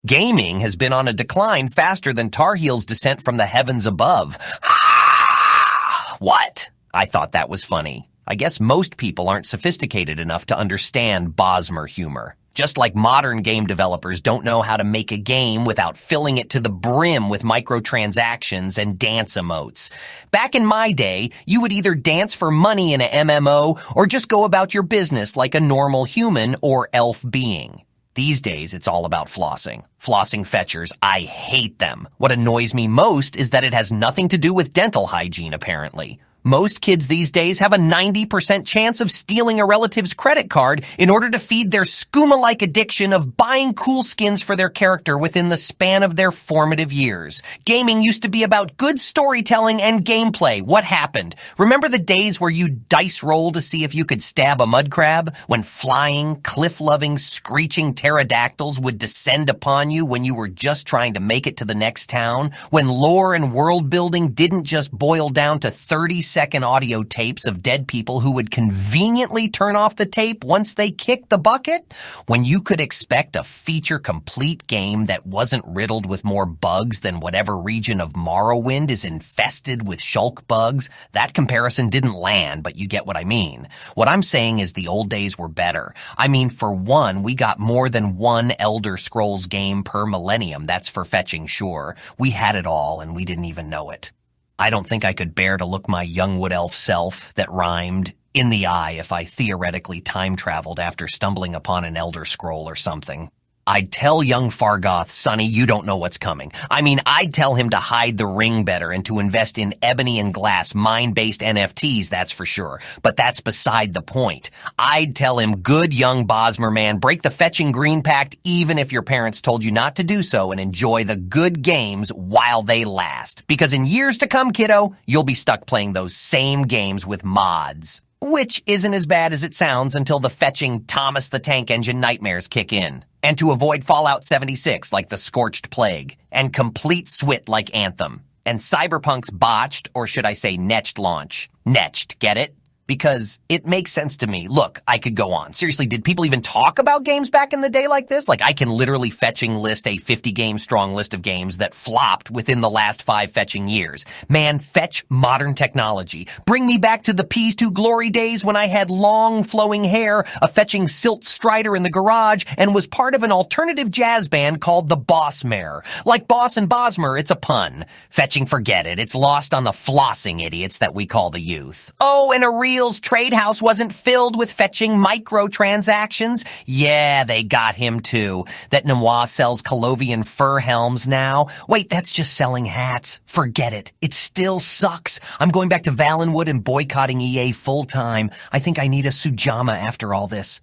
Gaming has been on a decline faster than Tar Heel's descent from the heavens above. What? I thought that was funny. I guess most people aren't sophisticated enough to understand Bosmer humor. Just like modern game developers don't know how to make a game without filling it to the brim with microtransactions and dance emotes. Back in my day, you would either dance for money in a MMO or just go about your business like a normal human or elf being. These days, it's all about flossing. Flossing fetchers, I hate them. What annoys me most is that it has nothing to do with dental hygiene, apparently. Most kids these days have a 90% chance of stealing a relative's credit card in order to feed their skooma-like addiction of buying cool skins for their character within the span of their formative years. Gaming used to be about good storytelling and gameplay. What happened? Remember the days where you dice roll to see if you could stab a mud crab? When flying, cliff-loving, screeching pterodactyls would descend upon you when you were just trying to make it to the next town? When lore and world building didn't just boil down to 30-second audio tapes of dead people who would conveniently turn off the tape once they kicked the bucket? When you could expect a feature-complete game that wasn't riddled with more bugs than whatever region of Morrowind is infested with shulk bugs? That comparison didn't land, but you get what I mean. What I'm saying is the old days were better. I mean, for one, we got more than one Elder Scrolls game per millennium. That's for fetching sure. We had it all, and we didn't even know it. I don't think I could bear to look my young wood elf self that rhymed in the eye if I theoretically time traveled after stumbling upon an Elder Scroll or something. I'd tell young Fargoth, Sonny, you don't know what's coming. I mean, I'd tell him to hide the ring better and to invest in ebony and glass mine-based NFTs, that's for sure. But that's beside the point. I'd tell him, good young Bosmer man, break the fetching green pact even if your parents told you not to do so, and enjoy the good games while they last. Because in years to come, kiddo, you'll be stuck playing those same games with mods. Which isn't as bad as it sounds until the fetching Thomas the Tank Engine nightmares kick in. And to avoid Fallout 76 like the Scorched Plague, and Complete Swit like Anthem, and Cyberpunk's botched, or should I say netched launch. Netched, get it? Because it makes sense to me. Look, I could go on. Seriously, did people even talk about games back in the day like this? Like, I can literally fetching list a 50-game strong list of games that flopped within the last 5 fetching years. Man, fetch modern technology. Bring me back to the Peas to Glory days when I had long flowing hair, a fetching Silt Strider in the garage, and was part of an alternative jazz band called the Boss Mare. Like Boss and Bosmer, it's a pun. Fetching, forget it. It's lost on the flossing idiots that we call the youth. Oh, and a real trade house wasn't filled with fetching microtransactions. Yeah, they got him too. That Noir sells Colovian fur helms now. Wait, that's just selling hats. Forget it. It still sucks. I'm going back to Valenwood and boycotting EA full time. I think I need a Sujama after all this.